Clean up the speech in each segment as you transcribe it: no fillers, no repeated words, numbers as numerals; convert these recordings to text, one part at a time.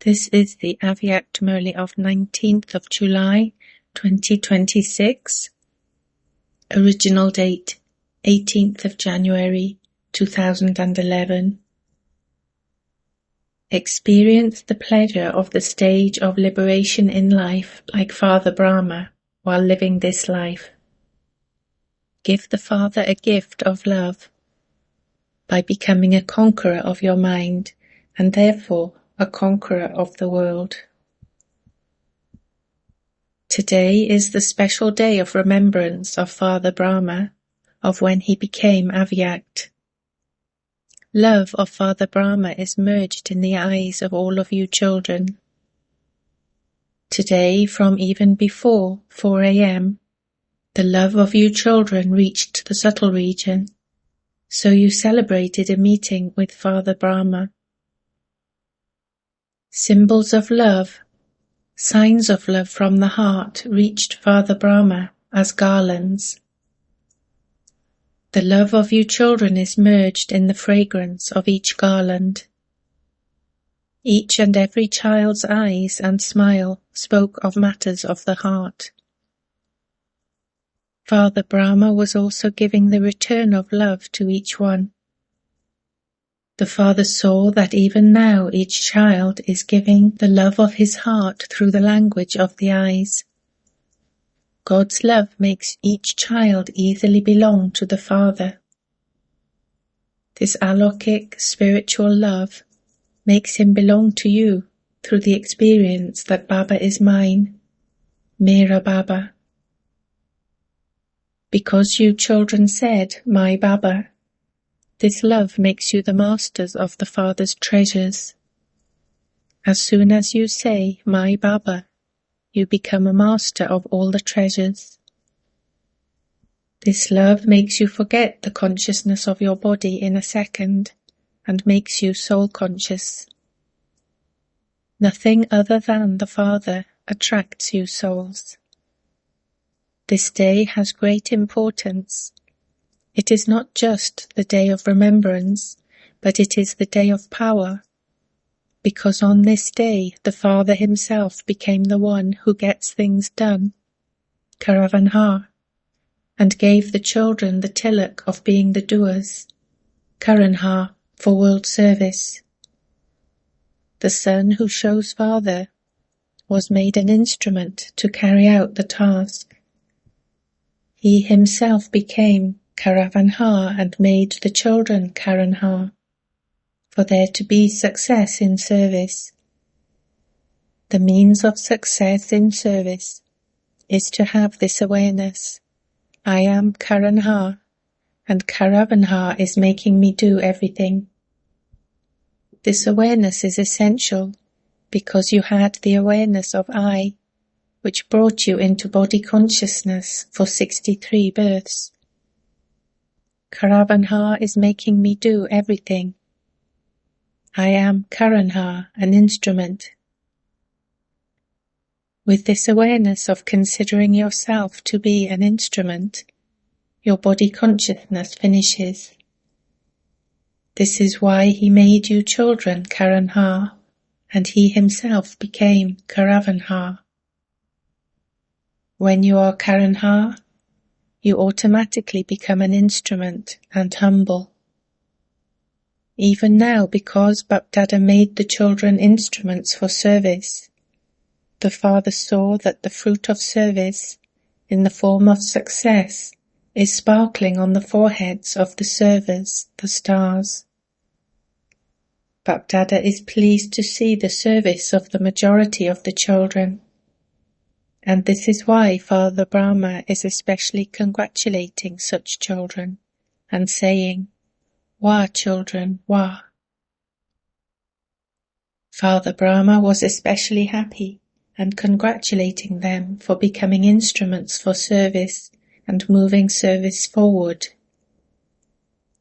This is the English Murli of 19th of July 2026. Original date 18th of January 2011. Experience the pleasure of the stage of liberation in life like Father Brahma while living this life. Give the Father a gift of love by becoming a conqueror of your mind and therefore a conqueror of the world. Today is the special day of remembrance of Father Brahma, of when he became Avyakt. Love of Father Brahma is merged in the eyes of all of you children. Today, from even before 4 a.m., the love of you children reached the subtle region, so you celebrated a meeting with Father Brahma. Symbols of love, signs of love from the heart reached Father Brahma as garlands. The love of you children is merged in the fragrance of each garland. Each and every child's eyes and smile spoke of matters of the heart. Father Brahma was also giving the return of love to each one. The Father saw that even now each child is giving the love of his heart through the language of the eyes. God's love makes each child easily belong to the Father. This alokik spiritual love makes him belong to you through the experience that Baba is mine, Mera Baba. Because you children said, my Baba, this love makes you the masters of the Father's treasures. As soon as you say, my Baba, you become a master of all the treasures. This love makes you forget the consciousness of your body in a second and makes you soul conscious. Nothing other than the Father attracts you souls. This day has great importance. It is not just the day of remembrance, but it is the day of power, because on this day the Father himself became the one who gets things done, Karavanha, and gave the children the tilak of being the doers, Karanha, for world service. The Son who shows Father was made an instrument to carry out the task. He himself became Karavanha and made the children Karanha, for there to be success in service. The means of success in service is to have this awareness. I am Karanha, and Karavanha is making me do everything. This awareness is essential because you had the awareness of I, which brought you into body consciousness for 63 births. Karavanha is making me do everything. I am Karanha, an instrument. With this awareness of considering yourself to be an instrument, your body consciousness finishes. This is why he made you children Karanha, and he himself became Karavanha. When you are Karanha, you automatically become an instrument and humble. Even now, because Bapdada made the children instruments for service, the Father saw that the fruit of service, in the form of success, is sparkling on the foreheads of the servers, the stars. Bapdada is pleased to see the service of the majority of the children. And this is why Father Brahma is especially congratulating such children and saying, Wah, children, wah. Father Brahma was especially happy and congratulating them for becoming instruments for service and moving service forward.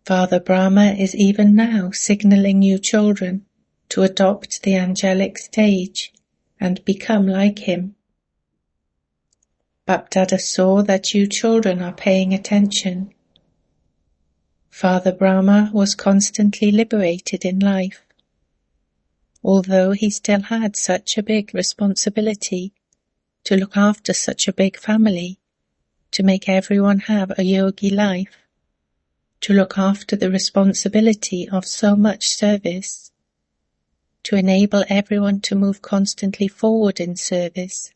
Father Brahma is even now signaling you children to adopt the angelic stage and become like him. Bapdada saw that you children are paying attention. Father Brahma was constantly liberated in life. although he still had such a big responsibility to look after such a big family, to make everyone have a yogi life, to look after the responsibility of so much service, to enable everyone to move constantly forward in service.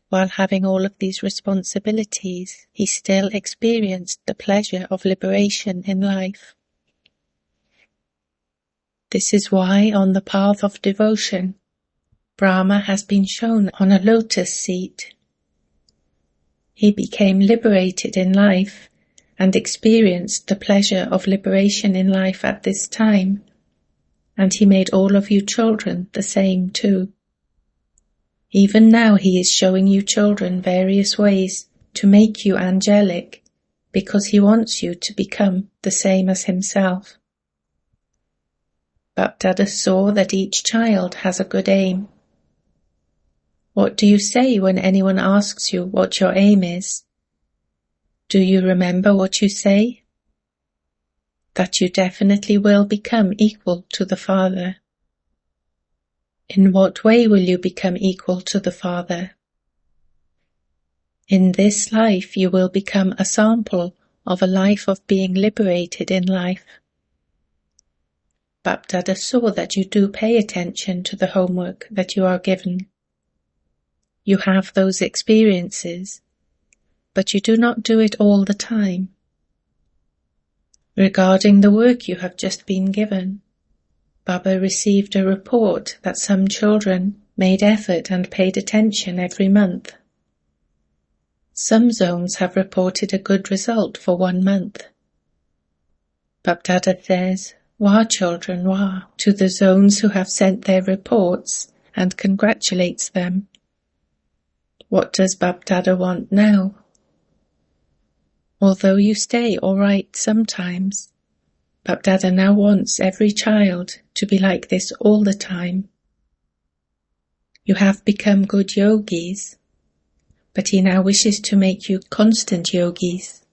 While having all of these responsibilities, he still experienced the pleasure of liberation in life. This is why on the path of devotion, Brahma has been shown on a lotus seat. He became liberated in life and experienced the pleasure of liberation in life at this time, and he made all of you children the same too. Even now he is showing you children various ways to make you angelic, because he wants you to become the same as himself. Bapdada saw that each child has a good aim. What do you say when anyone asks you what your aim is? Do you remember what you say? That you definitely will become equal to the Father. In what way will you become equal to the Father? In this life you will become a sample of a life of being liberated in life. Bapdada saw that you do pay attention to the homework that you are given. You have those experiences, but you do not do it all the time. Regarding the work you have just been given, Baba received a report that some children made effort and paid attention every month. Some zones have reported a good result for 1 month. Bapdada says, "Wah children, wah," to the zones who have sent their reports and congratulates them. What does Bapdada want now? Although you stay all right sometimes, Bapdada now wants every child to be like this all the time. You have become good yogis, but he now wishes to make you constant yogis.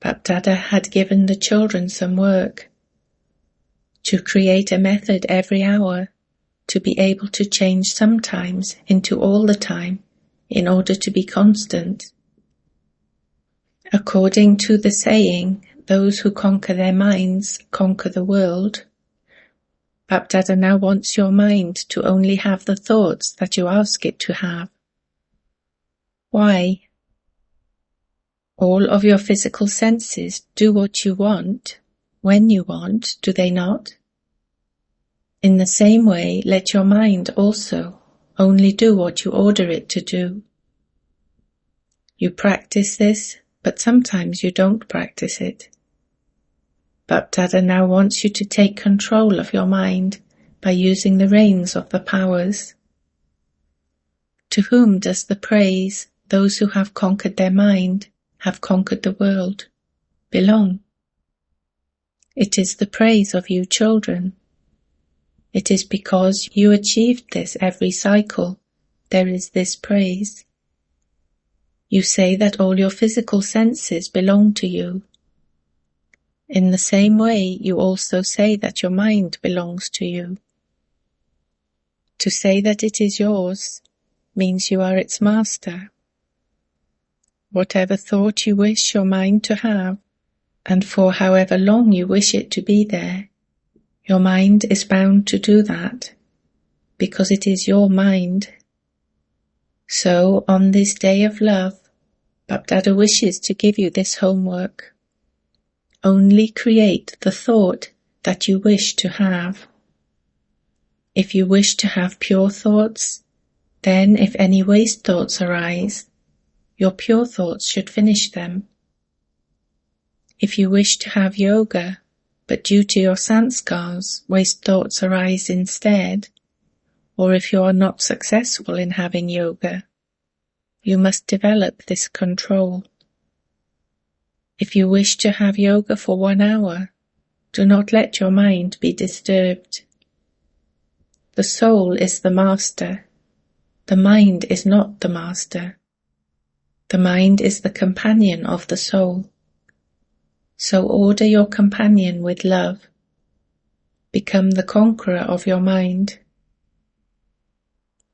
Bapdada had given the children some work to create a method every hour to be able to change sometimes into all the time in order to be constant. According to the saying, those who conquer their minds conquer the world, Bapdada now wants your mind to only have the thoughts that you ask it to have. Why? All of your physical senses do what you want, when you want, do they not? In the same way, let your mind also only do what you order it to do. You practice this, but sometimes you don't practice it. Bapdada now wants you to take control of your mind by using the reins of the powers. To whom does the praise, "Those who have conquered their mind, have conquered the world," belong? It is the praise of you children. It is because you achieved this every cycle, there is this praise. You say that all your physical senses belong to you. In the same way, you also say that your mind belongs to you. To say that it is yours means you are its master. Whatever thought you wish your mind to have, and for however long you wish it to be there, your mind is bound to do that, because it is your mind. So, on this day of love, Bapdada wishes to give you this homework. Only create the thought that you wish to have. If you wish to have pure thoughts, then if any waste thoughts arise, your pure thoughts should finish them. If you wish to have yoga, but due to your sanskars, waste thoughts arise instead, or if you are not successful in having yoga, you must develop this control. If you wish to have yoga for 1 hour, do not let your mind be disturbed. The soul is the master. The mind is not the master. The mind is the companion of the soul. So order your companion with love. Become the conqueror of your mind.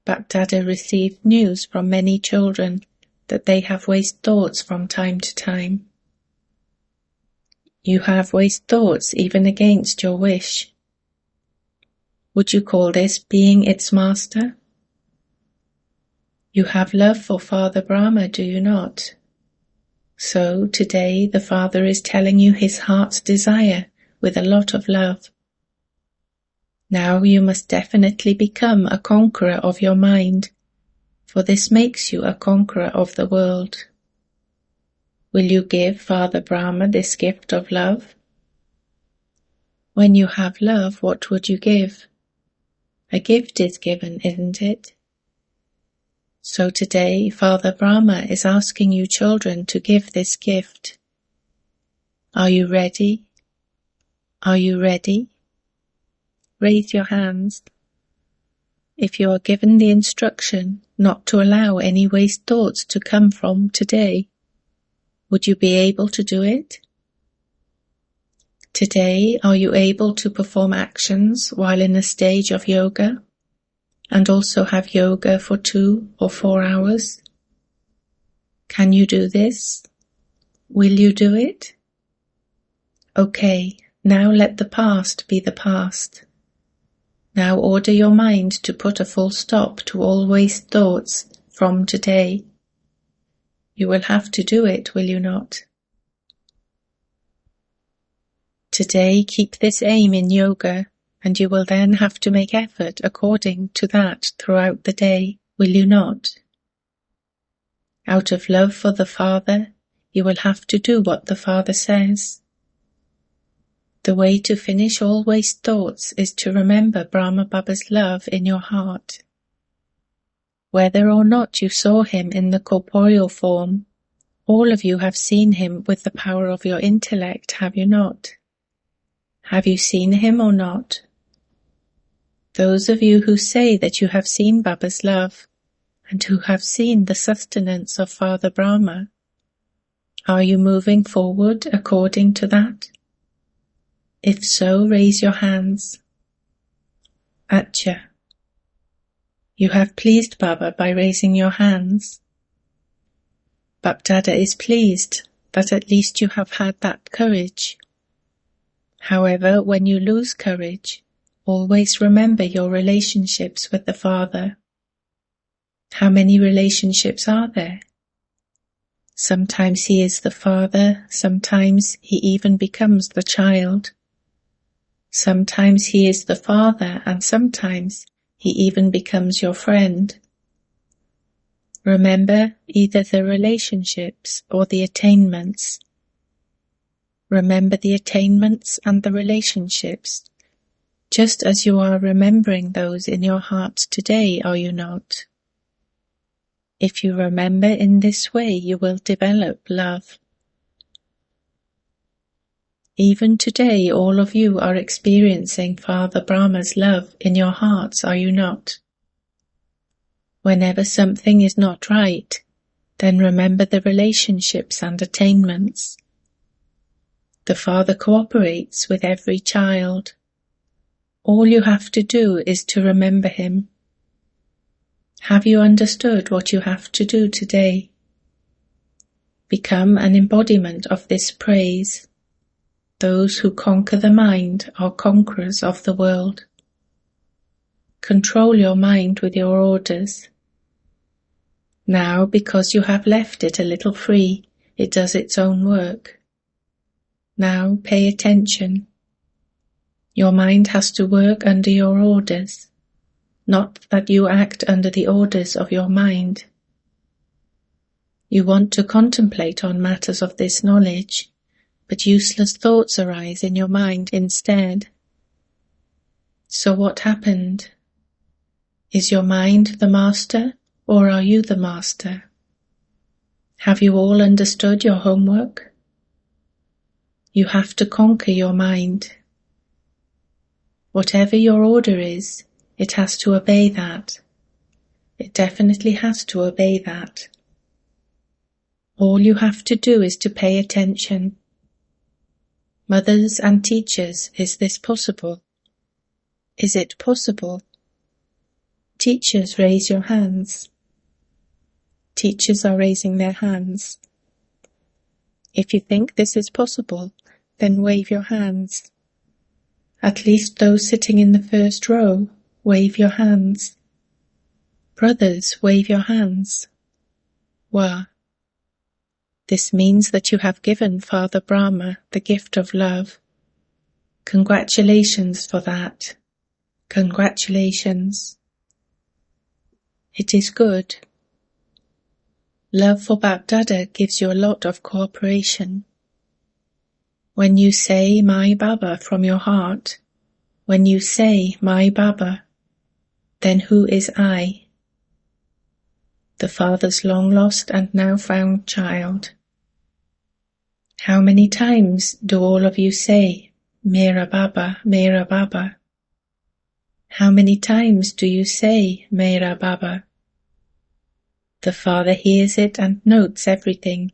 Bapdada received news from many children that they have waste thoughts from time to time. You have waste thoughts even against your wish. Would you call this being its master? You have love for Father Brahma, do you not? So today the Father is telling you his heart's desire with a lot of love. Now you must definitely become a conqueror of your mind, for this makes you a conqueror of the world. Will you give Father Brahma this gift of love? When you have love, what would you give? A gift is given, isn't it? So today, Father Brahma is asking you children to give this gift. Are you ready? Are you ready? Raise your hands. If you are given the instruction not to allow any waste thoughts to come from today, would you be able to do it? Today, are you able to perform actions while in a stage of yoga, and also have yoga for 2 or 4 hours? Can you do this? Will you do it? Okay, now let the past be the past. Now order your mind to put a full stop to all waste thoughts from today. You will have to do it, will you not? Today keep this aim in yoga, and you will then have to make effort according to that throughout the day, will you not? Out of love for the Father, you will have to do what the Father says. The way to finish all waste thoughts is to remember Brahma Baba's love in your heart. Whether or not you saw him in the corporeal form, all of you have seen him with the power of your intellect, have you not? Have you seen him or not? Those of you who say that you have seen Baba's love, and who have seen the sustenance of Father Brahma, are you moving forward according to that? If so, raise your hands. Acha. You have pleased Baba by raising your hands. Bapdada is pleased that at least you have had that courage. However, when you lose courage, always remember your relationships with the Father. How many relationships are there? Sometimes he is the Father, sometimes he even becomes the child. Sometimes he is the Father, and sometimes he even becomes your friend. Remember either the relationships or the attainments. Remember the attainments and the relationships, just as you are remembering those in your heart today, are you not? If you remember in this way, you will develop love. Even today, all of you are experiencing Father Brahma's love in your hearts, are you not? Whenever something is not right, then remember the relationships and attainments. The Father cooperates with every child. All you have to do is to remember him. Have you understood what you have to do today? Become an embodiment of this praise. Those who conquer the mind are conquerors of the world. Control your mind with your orders. Now, because you have left it a little free, it does its own work. Now pay attention. Your mind has to work under your orders, not that you act under the orders of your mind. You want to contemplate on matters of this knowledge, but useless thoughts arise in your mind instead. So what happened? Is your mind the master, or are you the master? Have you all understood your homework? You have to conquer your mind. Whatever your order is, it has to obey that. It definitely has to obey that. All you have to do is to pay attention. Mothers and teachers, is this possible? Is it possible? Teachers, raise your hands. Teachers are raising their hands. If you think this is possible, then wave your hands. At least those sitting in the first row, wave your hands. Brothers, wave your hands. Wah. This means that you have given Father Brahma the gift of love. Congratulations for that. Congratulations. It is good. Love for Bapdada gives you a lot of cooperation. When you say my Baba from your heart, when you say my Baba, then who is I? The Father's long lost and now found child. How many times do all of you say, Mera Baba, Mera Baba? How many times do you say, Mera Baba? The Father hears it and notes everything.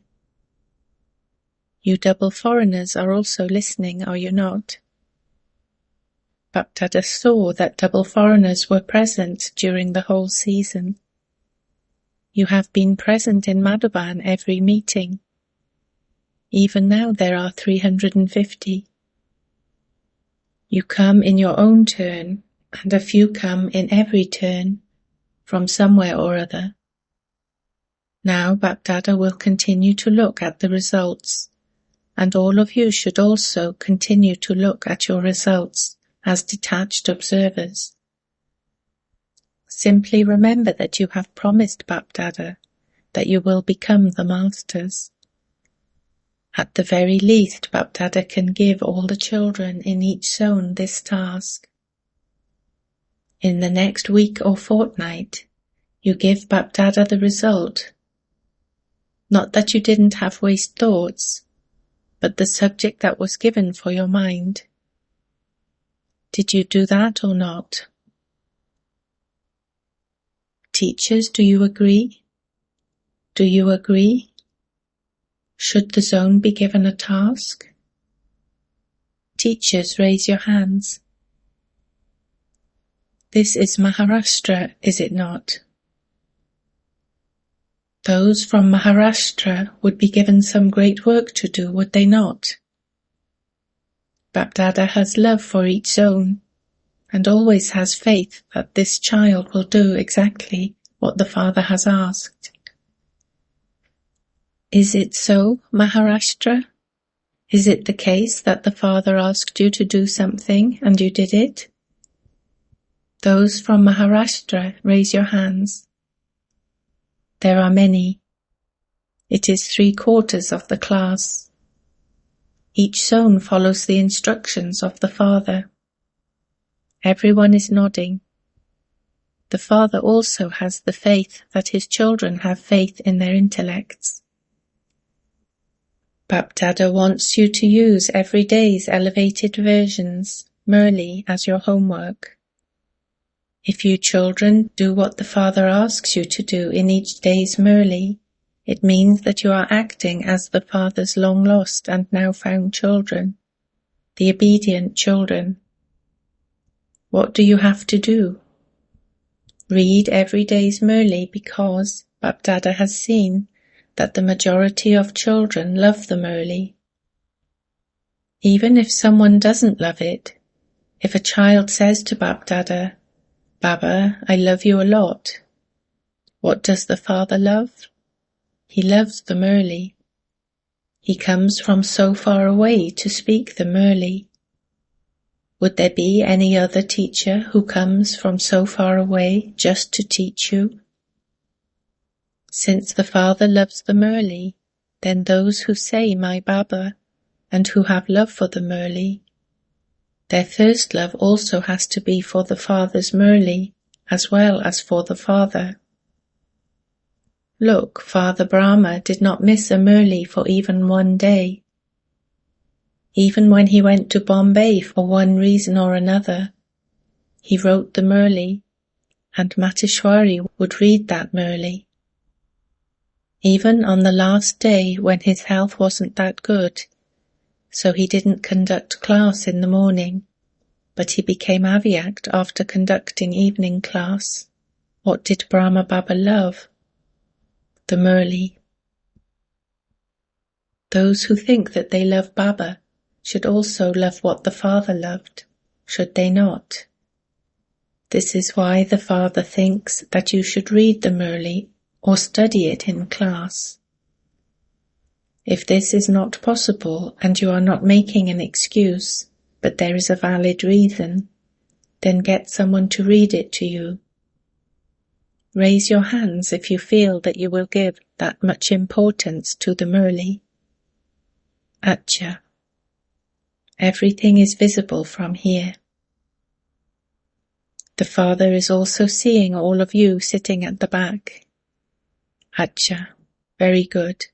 You double foreigners are also listening, are you not? Bapdada saw that double foreigners were present during the whole season. You have been present in Madhuban every meeting. Even now there are 350. You come in your own turn, and a few come in every turn, from somewhere or other. Now Bapdada will continue to look at the results, and all of you should also continue to look at your results as detached observers. Simply remember that you have promised Bapdada that you will become the masters. At the very least, Bapdada can give all the children in each zone this task. In the next week or fortnight, you give Bapdada the result. Not that you didn't have waste thoughts, but the subject that was given for your mind. Did you do that or not? Teachers, do you agree? Do you agree? Should the zone be given a task? Teachers, raise your hands. This is Maharashtra, is it not? Those from Maharashtra would be given some great work to do, would they not? Bapdada has love for each zone, and always has faith that this child will do exactly what the Father has asked. Is it so, Maharashtra? Is it the case that the Father asked you to do something and you did it? Those from Maharashtra, raise your hands. There are many. It is 3/4 of the class. Each zone follows the instructions of the Father. Everyone is nodding. The Father also has the faith that his children have faith in their intellects. Bapdada wants you to use every day's elevated versions, Murli, as your homework. If you children do what the Father asks you to do in each day's Murli, it means that you are acting as the Father's long-lost and now-found children, the obedient children. What do you have to do? Read every day's Murli because Bapdada has seen that the majority of children love the Murli. Even if someone doesn't love it, if a child says to Bapdada, Baba, I love you a lot, what does the Father love? He loves the Murli. He comes from so far away to speak the Murli. Would there be any other teacher who comes from so far away just to teach you? Since the Father loves the Murli, then those who say my Baba and who have love for the Murli, their first love also has to be for the Father's Murli as well as for the Father. Look, Father Brahma did not miss a Murli for even one day. Even when he went to Bombay for one reason or another, he wrote the Murli, and Mateshwari would read that Murli. Even on the last day when his health wasn't that good, so he didn't conduct class in the morning, but he became Avyakt after conducting evening class. What did Brahma Baba love? The Murli. Those who think that they love Baba should also love what the Father loved, should they not? This is why the Father thinks that you should read the Murli or study it in class. If this is not possible and you are not making an excuse, but there is a valid reason, then get someone to read it to you. Raise your hands if you feel that you will give that much importance to the Murli. Acha. Everything is visible from here. The Father is also seeing all of you sitting at the back. Acha. Very good.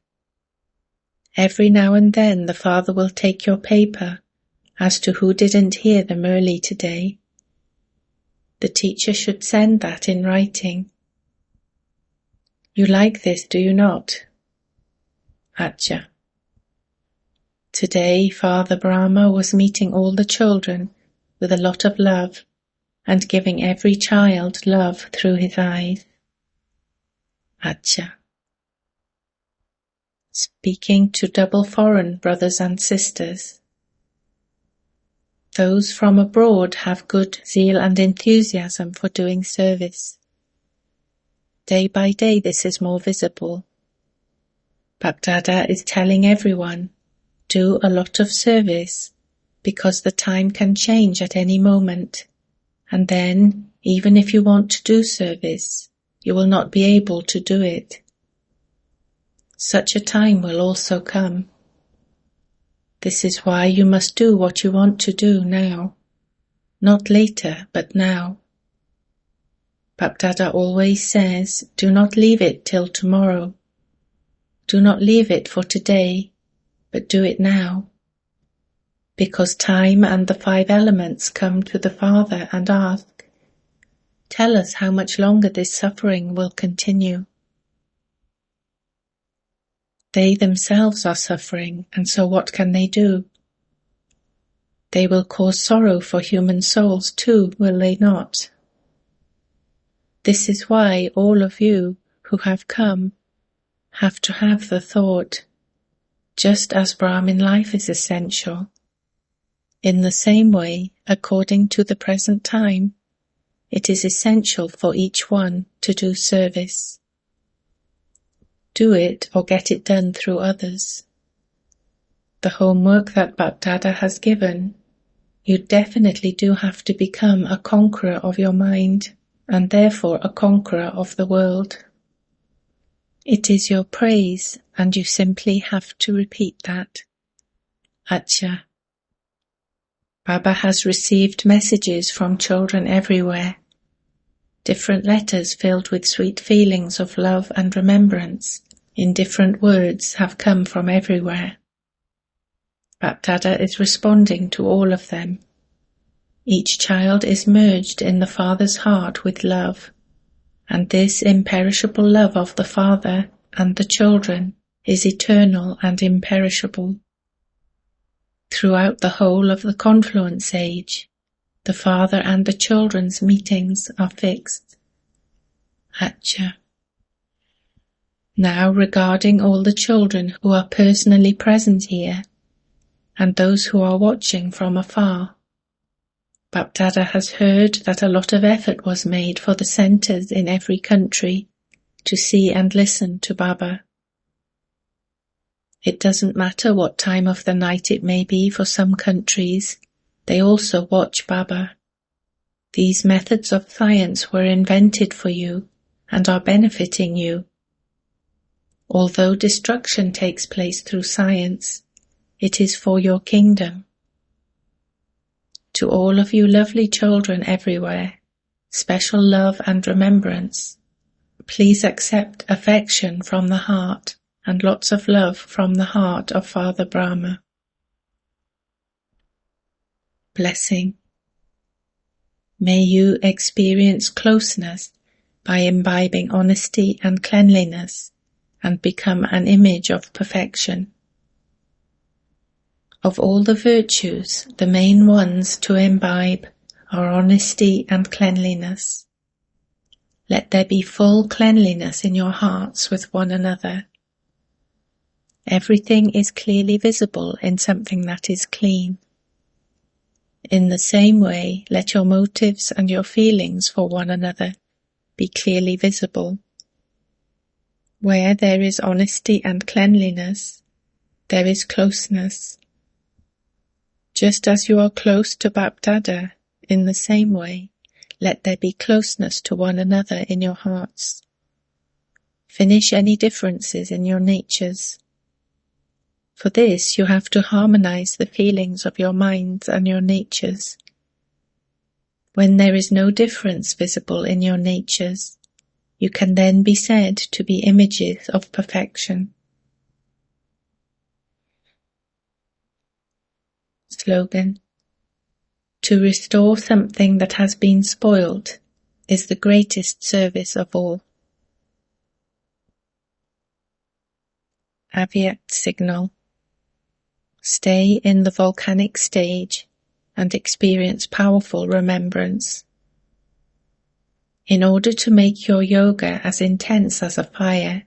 Every now and then the Father will take your paper as to who didn't hear the Murli today. The teacher should send that in writing. You like this, do you not? Acha. Today Father Brahma was meeting all the children with a lot of love and giving every child love through his eyes. Acha. Speaking to double foreign brothers and sisters. Those from abroad have good zeal and enthusiasm for doing service. Day by day this is more visible. Bapdada is telling everyone, do a lot of service, because the time can change at any moment, and then, even if you want to do service, you will not be able to do it. Such a time will also come. This is why you must do what you want to do now, not later, but now. Bapdada always says, do not leave it till tomorrow. Do not leave it for today, but do it now. Because time and the 5 elements come to the Father and ask, tell us how much longer this suffering will continue. They themselves are suffering, and so what can they do? They will cause sorrow for human souls too, will they not? This is why all of you who have come have to have the thought, just as Brahmin life is essential. In the same way, according to the present time, it is essential for each one to do service. Do it or get it done through others. The homework that Bapdada has given, you definitely do have to become a conqueror of your mind, and therefore a conqueror of the world. It is your praise, and you simply have to repeat that. Acha. Baba has received messages from children everywhere. Different letters filled with sweet feelings of love and remembrance in different words have come from everywhere. Bapdada is responding to all of them. Each child is merged in the Father's heart with love, and this imperishable love of the Father and the children is eternal and imperishable. Throughout the whole of the confluence age, the Father and the children's meetings are fixed. Acha. Now regarding all the children who are personally present here, and those who are watching from afar, Bapdada has heard that a lot of effort was made for the centres in every country to see and listen to Baba. It doesn't matter what time of the night it may be for some countries, they also watch Baba. These methods of science were invented for you and are benefiting you. Although destruction takes place through science, it is for your kingdom. To all of you lovely children everywhere, special love and remembrance. Please accept affection from the heart and lots of love from the heart of Father Brahma. Blessing. May you experience closeness by imbibing honesty and cleanliness and become an image of perfection. Of all the virtues, the main ones to imbibe are honesty and cleanliness. Let there be full cleanliness in your hearts with one another. Everything is clearly visible in something that is clean. In the same way, let your motives and your feelings for one another be clearly visible. Where there is honesty and cleanliness, there is closeness. Just as you are close to Bapdada, in the same way, let there be closeness to one another in your hearts. Finish any differences in your natures. For this you have to harmonize the feelings of your minds and your natures. When there is no difference visible in your natures, you can then be said to be images of perfection. Slogan: To restore something that has been spoiled is the greatest service of all. Avyakt signal. Stay in the volcanic stage and experience powerful remembrance. In order to make your yoga as intense as a fire,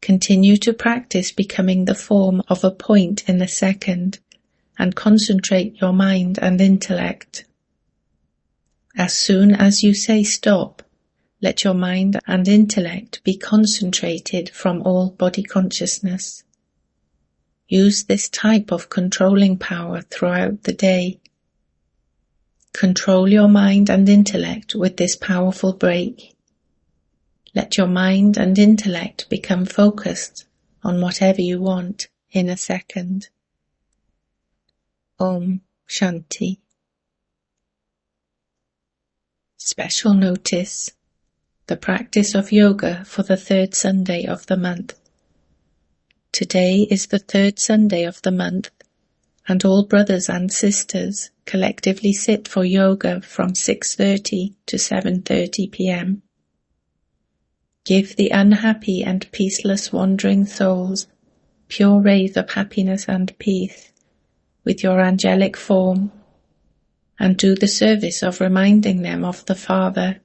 continue to practice becoming the form of a point in a second and concentrate your mind and intellect. As soon as you say stop, let your mind and intellect be concentrated from all body consciousness. Use this type of controlling power throughout the day. Control your mind and intellect with this powerful break. Let your mind and intellect become focused on whatever you want in a second. Om Shanti. Special notice: the practice of yoga for the third Sunday of the month. Today is the third Sunday of the month, and all brothers and sisters collectively sit for yoga from 6:30 to 7:30 p.m. Give the unhappy and peaceless wandering souls pure rays of happiness and peace with your angelic form, and do the service of reminding them of the Father,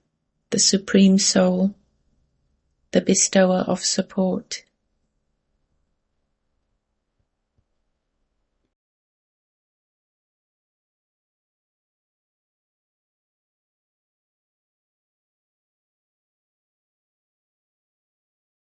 the Supreme Soul, the bestower of support.